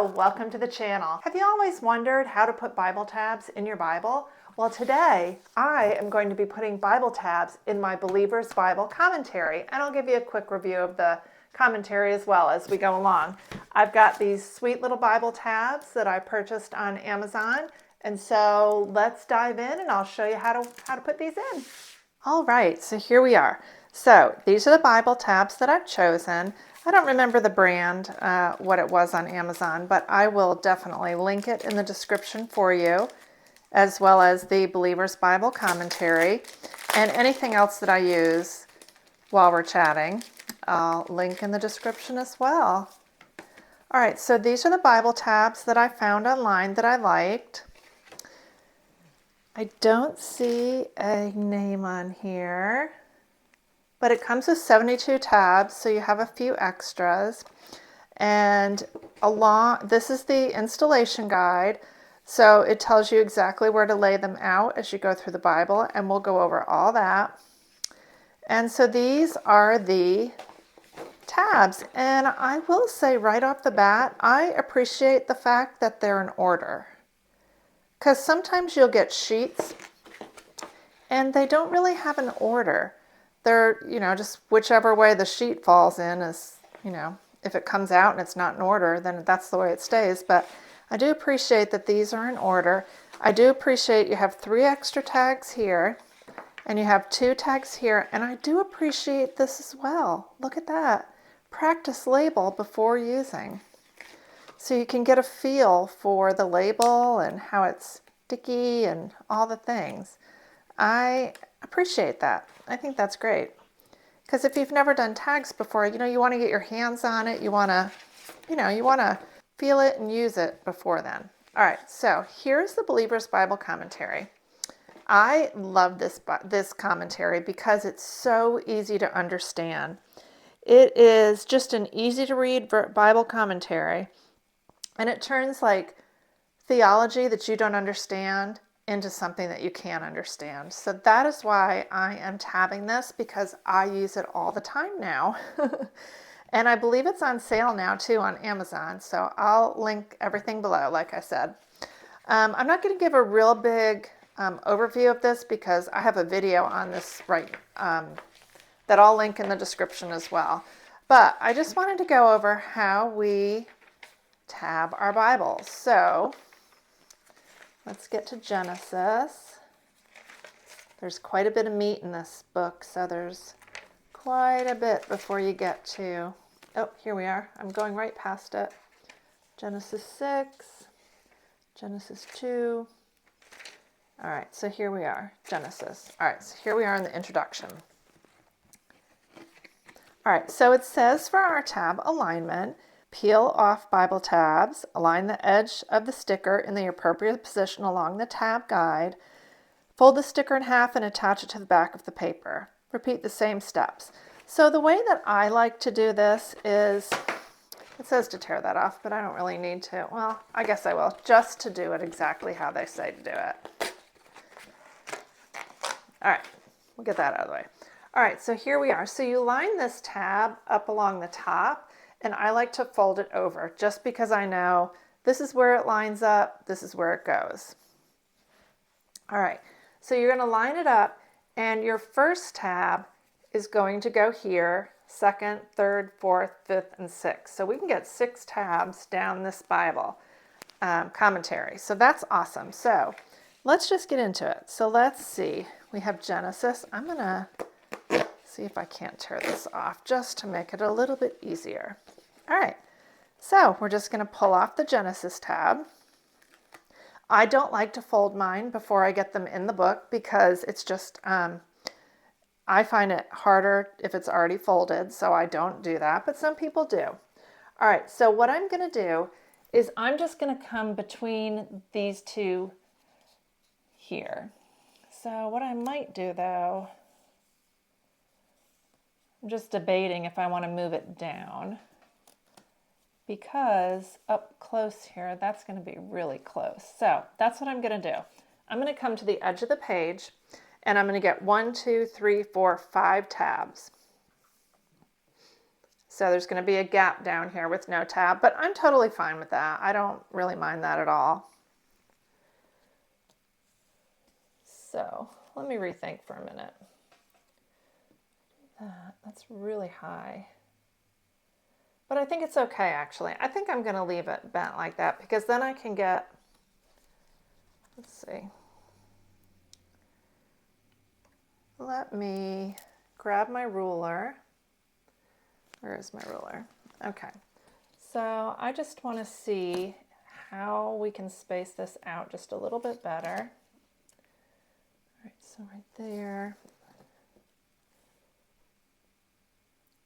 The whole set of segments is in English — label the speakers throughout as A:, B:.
A: Hello, welcome to the channel. Have you always wondered how to put Bible tabs in your Bible? Well, today I am going to be putting Bible tabs in my Believer's Bible Commentary, and I'll give you a quick review of the commentary as well as we go along. I've got these sweet little Bible tabs that I purchased on Amazon, and so let's dive in and I'll show you how to put these in. All right, so here we are. So these are the Bible tabs that I've chosen. I don't remember the brand, what it was on Amazon, but I will definitely link it in the description for you, as well as the Believer's Bible Commentary and anything else that I use while we're chatting. I'll link in the description as well. All right, so these are the Bible tabs that I found online that I liked. I don't see a name on here, but it comes with 72 tabs, so you have a few extras. And this is the installation guide, so it tells you exactly where to lay them out as you go through the Bible, and we'll go over all that. And so these are the tabs, and I will say right off the bat, I appreciate the fact that they're in order. Because sometimes you'll get sheets and they don't really have an order. They're, just whichever way the sheet falls in is, if it comes out and it's not in order, then that's the way it stays. But I do appreciate that these are in order. I do appreciate you have 3 extra tags here and you have 2 tags here. And I do appreciate this as well. Look at that. Practice label before using. So you can get a feel for the label and how it's sticky and all the things. I appreciate that. I think that's great. Because if you've never done tags before, you want to get your hands on it. You want to feel it and use it before then. All right, so here's the Believer's Bible Commentary. I love this commentary because it's so easy to understand. It is just an easy to read Bible commentary. And it turns like theology that you don't understand into something that you can understand. So that is why I am tabbing this, because I use it all the time now. And I believe it's on sale now too on Amazon. So I'll link everything below, like I said. I'm not going to give a real big overview of this because I have a video on this that I'll link in the description as well. But I just wanted to go over how we tab our Bibles. So let's get to Genesis. There's quite a bit of meat in this book, so there's quite a bit before you get to, here we are. I'm going right past it. Genesis 6, Genesis 2. All right, so here we are, Genesis. All right, so here we are in the introduction. All right, so it says for our tab alignment, peel off Bible tabs, align the edge of the sticker in the appropriate position along the tab guide, fold the sticker in half and attach it to the back of the paper. Repeat the same steps. So the way that I like to do this is, it says to tear that off, but I don't really need to. Well, I guess I will, just to do it exactly how they say to do it. All right, we'll get that out of the way. All right, so here we are. So you line this tab up along the top, and I like to fold it over just because I know this is where it lines up, this is where it goes. All right, so you're going to line it up, and your first tab is going to go here, second, third, fourth, fifth, and sixth. So we can get 6 tabs down this Bible commentary. So that's awesome. So let's just get into it. So let's see. We have Genesis. I'm going to see if I can't tear this off just to make it a little bit easier. All right, so we're just going to pull off the Genesis tab. I don't like to fold mine before I get them in the book because it's just, I find it harder if it's already folded, so I don't do that, but some people do. All right, so what I'm going to do is I'm just going to come between these 2 here. So what I might do though, I'm just debating if I want to move it down, because up close here, that's going to be really close. So that's what I'm going to do. I'm going to come to the edge of the page and I'm going to get 1, 2, 3, 4, 5 tabs. So there's going to be a gap down here with no tab, but I'm totally fine with that. I don't really mind that at all. So let me rethink for a minute. That's really high. But I think it's okay, actually. I think I'm going to leave it bent like that because then I can get, let's see. Let me grab my ruler. Where is my ruler? Okay. So I just want to see how we can space this out just a little bit better. All right, so right there.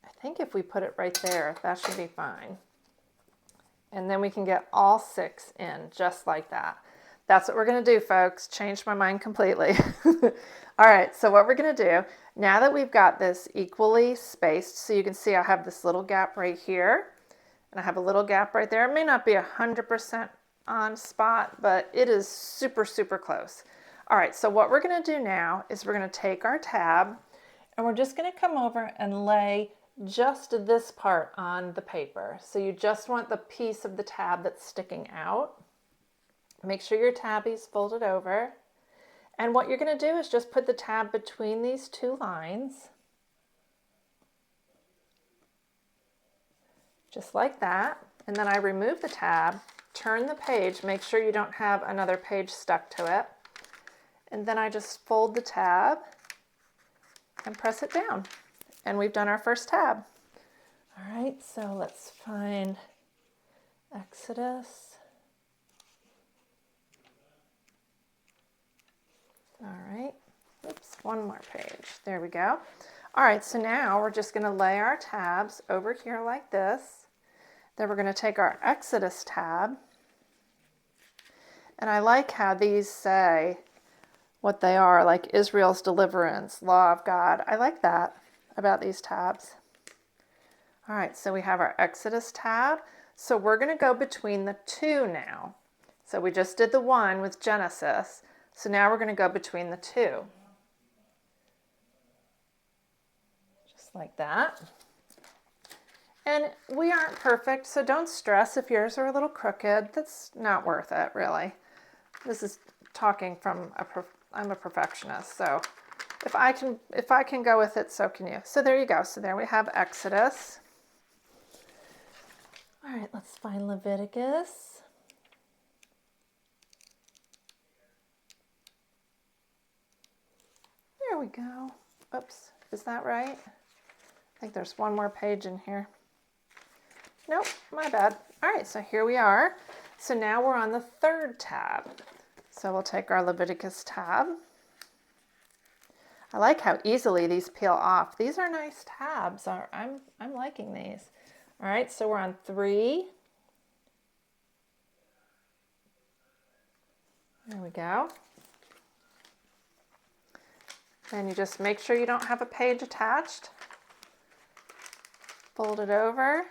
A: I think if we put it right there, that should be fine. And then we can get all 6 in just like that. That's what we're going to do, folks. Changed my mind completely. All right, so what we're going to do, now that we've got this equally spaced, so you can see I have this little gap right here, and I have a little gap right there. It may not be 100% on spot, but it is super, super close. All right, so what we're going to do now is we're going to take our tab, and we're just going to come over and lay just this part on the paper. So you just want the piece of the tab that's sticking out. Make sure your tabby's folded over. And what you're going to do is just put the tab between these 2 lines. Just like that. And then I remove the tab, turn the page, make sure you don't have another page stuck to it. And then I just fold the tab and press it down. And we've done our first tab. All right, so let's find Exodus. All right, oops, one more page. There we go. All right, so now we're just going to lay our tabs over here like this. Then we're going to take our Exodus tab. And I like how these say what they are, like Israel's deliverance, law of God. I like that about these tabs. All right, so we have our Exodus tab. So we're going to go between the 2 now. So we just did the 1 with Genesis. So now we're going to go between the 2. Just like that. And we aren't perfect, so don't stress if yours are a little crooked. That's not worth it, really. This is talking from I'm a perfectionist, so if I can go with it, so can you. So there you go. So there we have Exodus. All right, let's find Leviticus. There we go. Oops, is that right? I think there's one more page in here. Nope, my bad. All right, so here we are. So now we're on the 3rd tab. So we'll take our Leviticus tab. I like how easily these peel off. These are nice tabs. I'm liking these. All right, so we're on 3. There we go. And you just make sure you don't have a page attached. Fold it over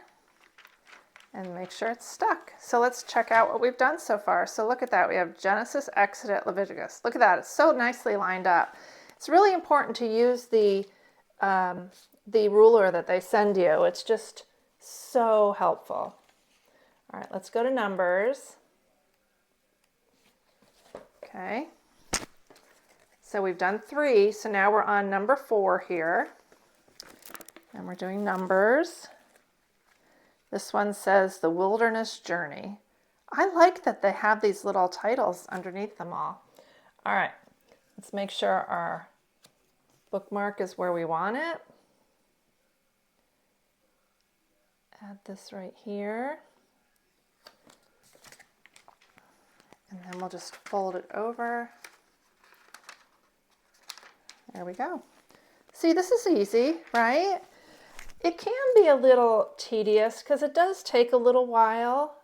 A: and make sure it's stuck. So let's check out what we've done so far. So look at that. We have Genesis, Exodus, Leviticus. Look at that. It's so nicely lined up. It's really important to use the ruler that they send you. It's just so helpful. All right, let's go to Numbers. Okay. So we've done 3, so now we're on number 4 here. And we're doing Numbers. This one says The Wilderness Journey. I like that they have these little titles underneath them all. All right, let's make sure our bookmark is where we want it. Add this right here. And then we'll just fold it over. There we go. See, this is easy, right? It can be a little tedious because it does take a little while.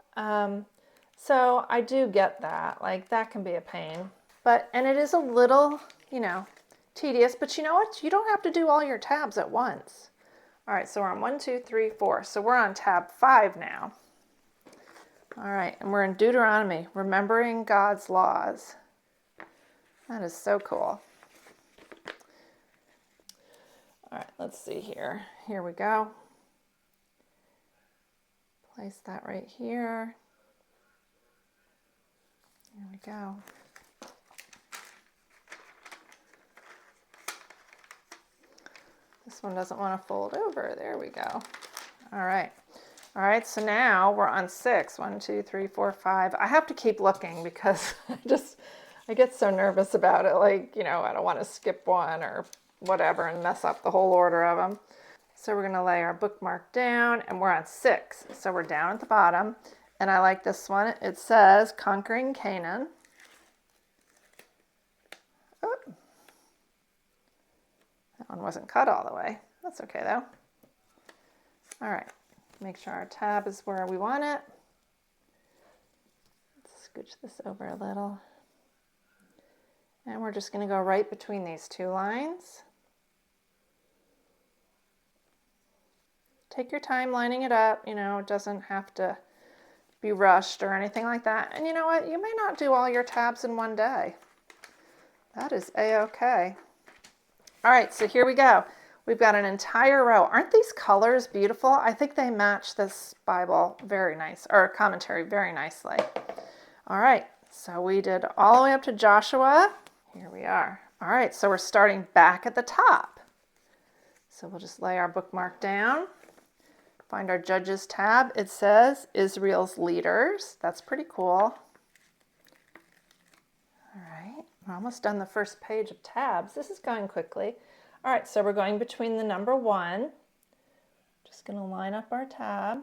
A: So I do get that. Like, that can be a pain. And it is a little, tedious. But you know what? You don't have to do all your tabs at once. All right, so we're on 1, 2, 3, 4. So we're on tab 5 now. All right, and we're in Deuteronomy, remembering God's laws. That is so cool. All right, let's see here. Here we go. Place that right here. There we go. This one doesn't want to fold over. There we go. All right. All right, so now we're on 6. 1, 2, 3, 4, 5. I have to keep looking because I get so nervous about it. Like, you know, I don't want to skip one or whatever and mess up the whole order of them. So we're going to lay our bookmark down, and we're on 6. So we're down at the bottom, and I like this one. It says Conquering Canaan. Oh, that one wasn't cut all the way. That's okay though. All right, make sure our tab is where we want it. Let's scooch this over a little. And we're just going to go right between these 2 lines. Take your time lining it up, you know, it doesn't have to be rushed or anything like that. And you know what, you may not do all your tabs in one day. That is a-okay. All right, so here we go. We've got an entire row. Aren't these colors beautiful? I think they match this Bible very nice, or commentary very nicely. All right, so we did all the way up to Joshua. Here we are. All right, so we're starting back at the top. So we'll just lay our bookmark down. Find our Judges tab. It says Israel's leaders. That's pretty cool. All right, we're almost done the first page of tabs. This is going quickly. All right, so we're going between the number 1. Just going to line up our tab.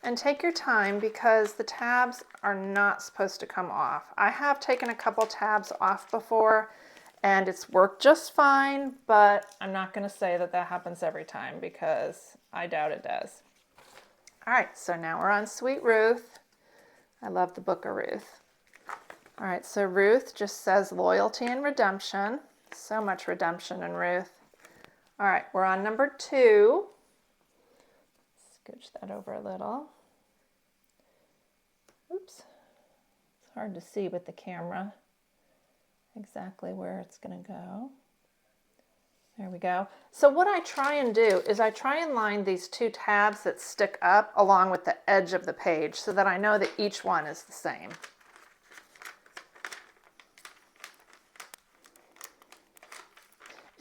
A: And take your time because the tabs are not supposed to come off. I have taken a couple tabs off before, and it's worked just fine, but I'm not going to say that that happens every time because I doubt it does. All right, so now we're on Sweet Ruth. I love the book of Ruth. All right, so Ruth just says loyalty and redemption. So much redemption in Ruth. All right, we're on number 2. Scooch that over a little. Oops, it's hard to see with the camera exactly where it's going to go. There we go. So what I try and do is I try and line these 2 tabs that stick up along with the edge of the page so that I know that each one is the same.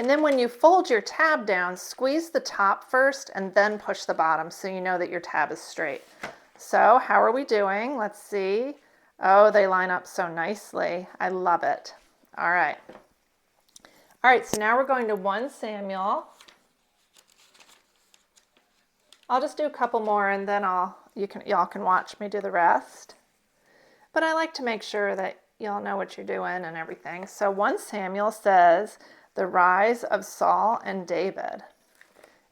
A: And then when you fold your tab down, squeeze the top first and then push the bottom so you know that your tab is straight. So how are we doing? Let's see. Oh, they line up so nicely. I love it. All right. All right, so now we're going to 1 Samuel. I'll just do a couple more and then y'all can watch me do the rest. But I like to make sure that y'all know what you're doing and everything. So 1 Samuel says, the rise of Saul and David.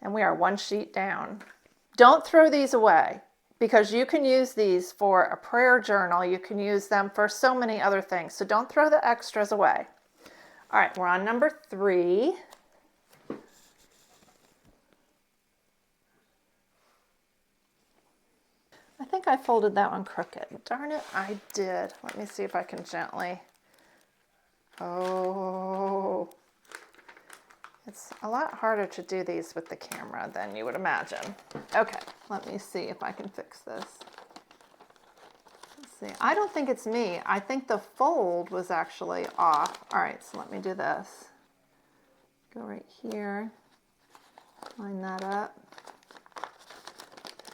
A: And we are 1 sheet down. Don't throw these away because you can use these for a prayer journal. You can use them for so many other things. So don't throw the extras away. All right, we're on number 3. I think I folded that one crooked. Darn it, I did. Let me see if I can gently. Oh. It's a lot harder to do these with the camera than you would imagine. Okay, let me see if I can fix this. Let's see. I don't think it's me. I think the fold was actually off. All right, so let me do this. Go right here, line that up,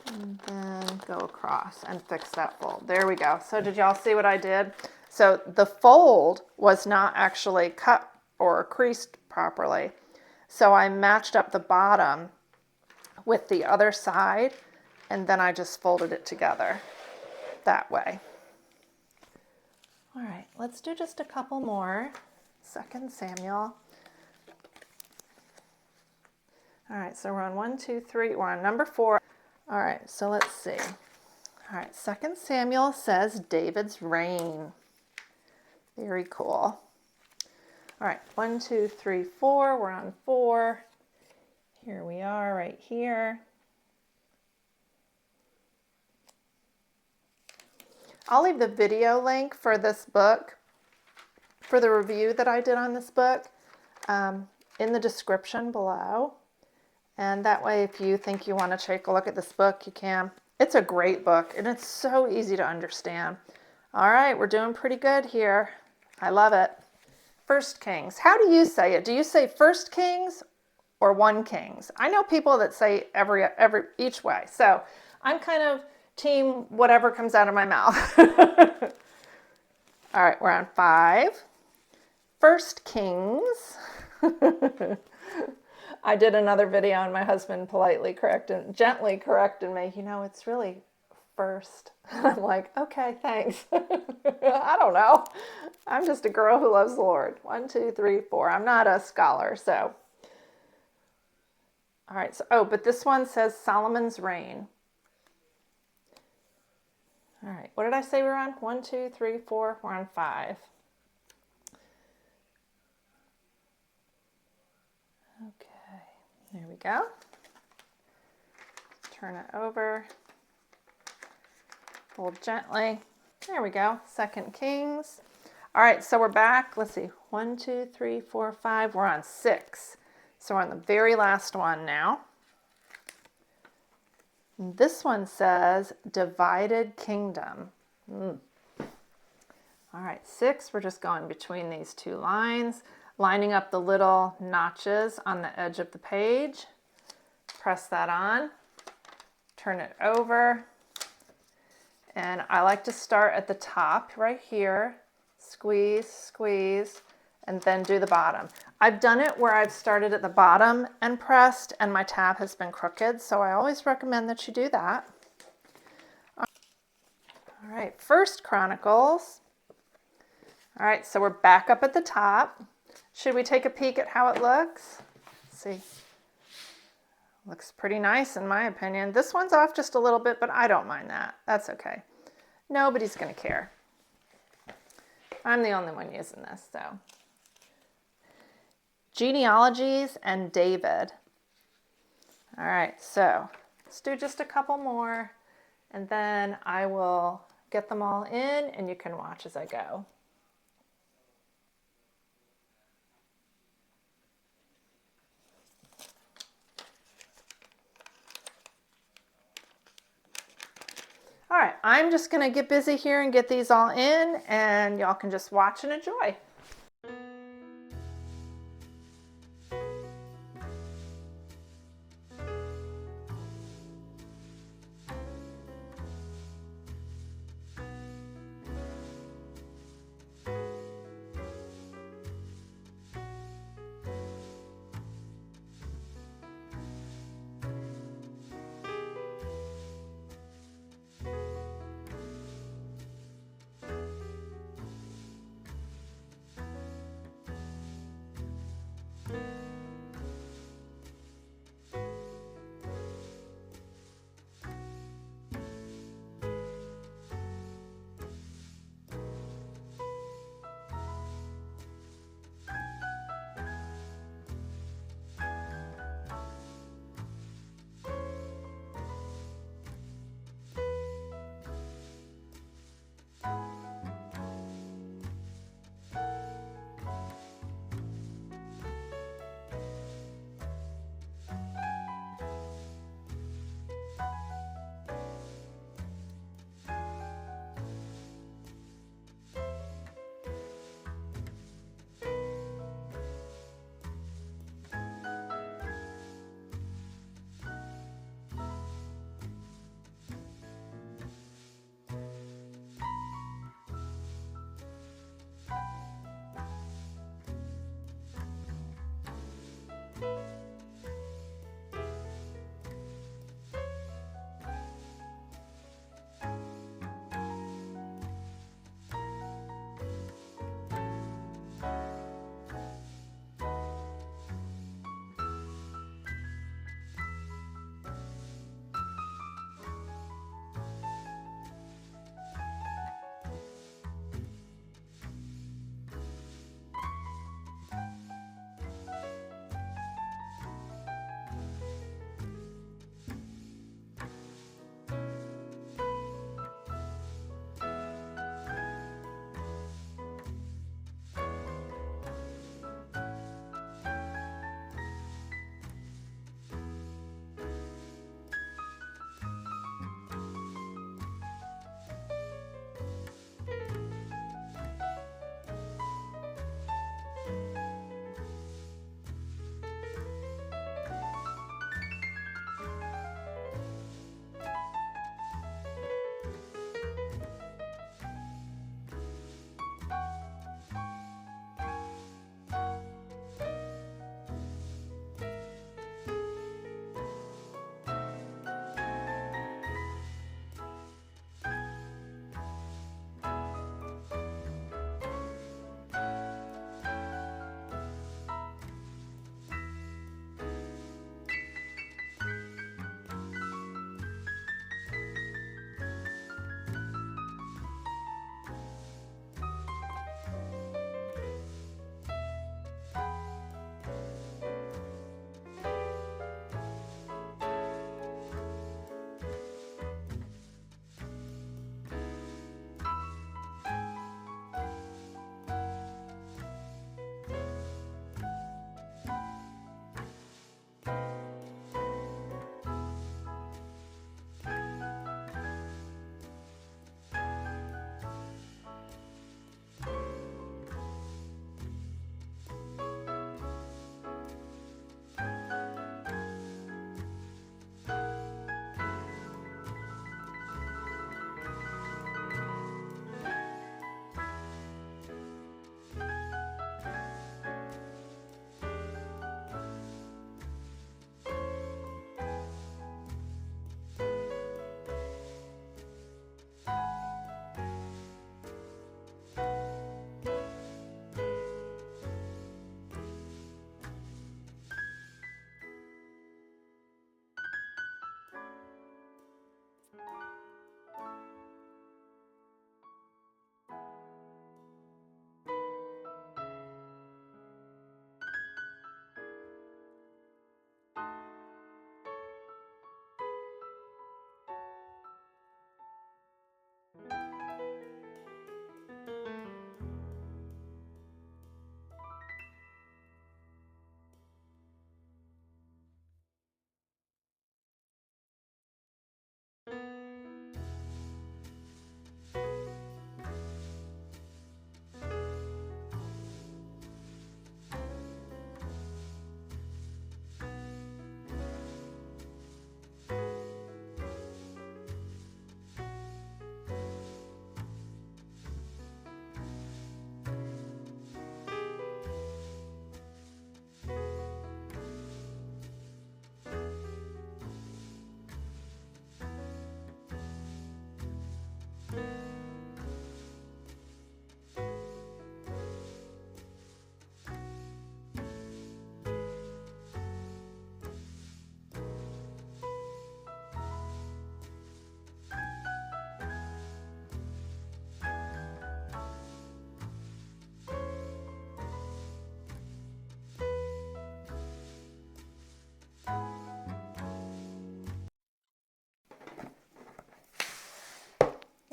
A: and then go across and fix that fold. There we go. So did y'all see what I did? So the fold was not actually cut or creased properly. So I matched up the bottom with the other side, and then I just folded it together that way. All right, let's do just a couple more. 2 Samuel. All right, so we're on 1, 2, 3. We're on number 4. All right, so let's see. All right, 2 Samuel says David's reign. Very cool. All right, 1, 2, 3, 4. We're on 4. Here we are right here. I'll leave the video link for this book, for the review that I did on this book, in the description below. And that way, if you think you want to take a look at this book, you can. It's a great book, and it's so easy to understand. All right, we're doing pretty good here. I love it. First Kings. How do you say it? Do you say First Kings or 1 Kings? I know people that say each way. So I'm kind of team whatever comes out of my mouth. All right, we're on 5. First Kings. I did another video and my husband gently corrected me. You know, it's really first. I'm like, okay, thanks. I don't know. I'm just a girl who loves the Lord. 1, 2, 3, 4. I'm not a scholar, so. All right, so, but this one says Solomon's reign. All right, what did I say we're on? 1, 2, 3, 4. We're on 5. Okay, there we go. Turn it over. Fold gently. There we go. 2 Kings. All right, so we're back. Let's see. 1, 2, 3, 4, 5. We're on 6. So we're on the very last one now. And this one says divided kingdom. All right, 6. We're just going between these 2 lines, lining up the little notches on the edge of the page. Press that on. Turn it over. And I like to start at the top right here, squeeze, squeeze, and then do the bottom. I've done it where I've started at the bottom and pressed, and my tab has been crooked, so I always recommend that you do that. All right, First Chronicles. All right, so we're back up at the top. Should we take a peek at how it looks? Let's see. Looks pretty nice in my opinion. This one's off just a little bit, but I don't mind that. That's okay. Nobody's going to care. I'm the only one using this, so. Genealogies and David. All right, so let's do just a couple more, and then I will get them all in, and you can watch as I go. All right, I'm just going to get busy here and get these all in, and y'all can just watch and enjoy.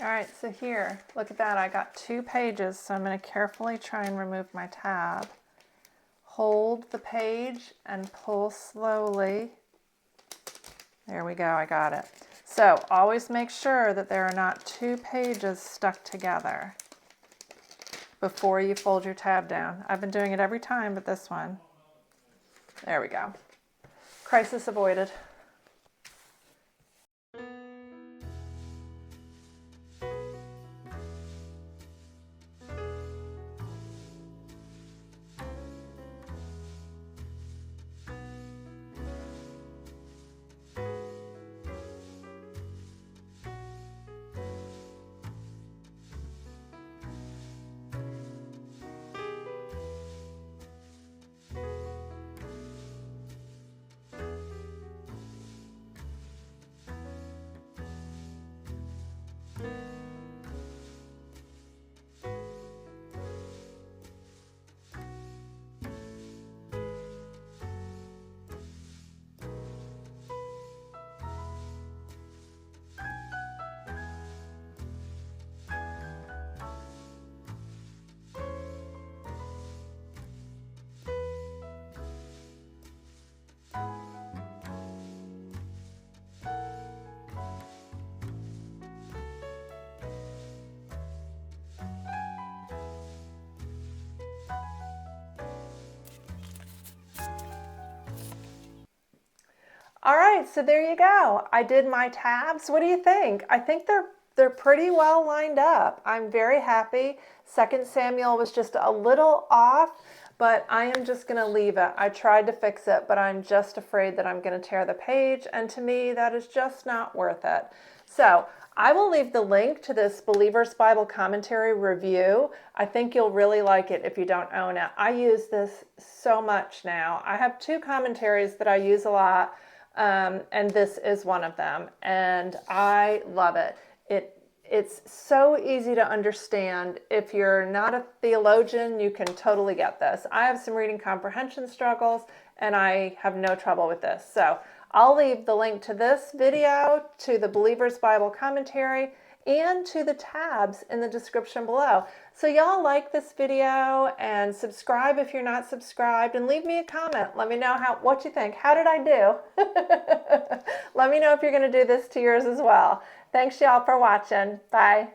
A: All right, so here, look at that. I got 2 pages, so I'm going to carefully try and remove my tab. Hold the page and pull slowly. There we go, I got it. So always make sure that there are not 2 pages stuck together before you fold your tab down. I've been doing it every time, but this one. There we go. Crisis avoided. All right, so there you go. I did my tabs. What do you think? I think they're pretty well lined up. I'm very happy. 2 Samuel was just a little off, but I am just going to leave it. I tried to fix it, but I'm just afraid that I'm going to tear the page, and to me, that is just not worth it. So I will leave the link to this Believer's Bible Commentary review. I think you'll really like it if you don't own it. I use this so much now. I have 2 commentaries that I use a lot. And this is one of them, and I love it. It's so easy to understand. If you're not a theologian, you can totally get this. I have some reading comprehension struggles, and I have no trouble with this. So I'll leave the link to this video, to the Believer's Bible Commentary, and to the tabs in the description below. So y'all like this video and subscribe if you're not subscribed, and leave me a comment. Let me know what you think. How did I do? Let me know if you're going to do this to yours as well. Thanks y'all for watching. Bye.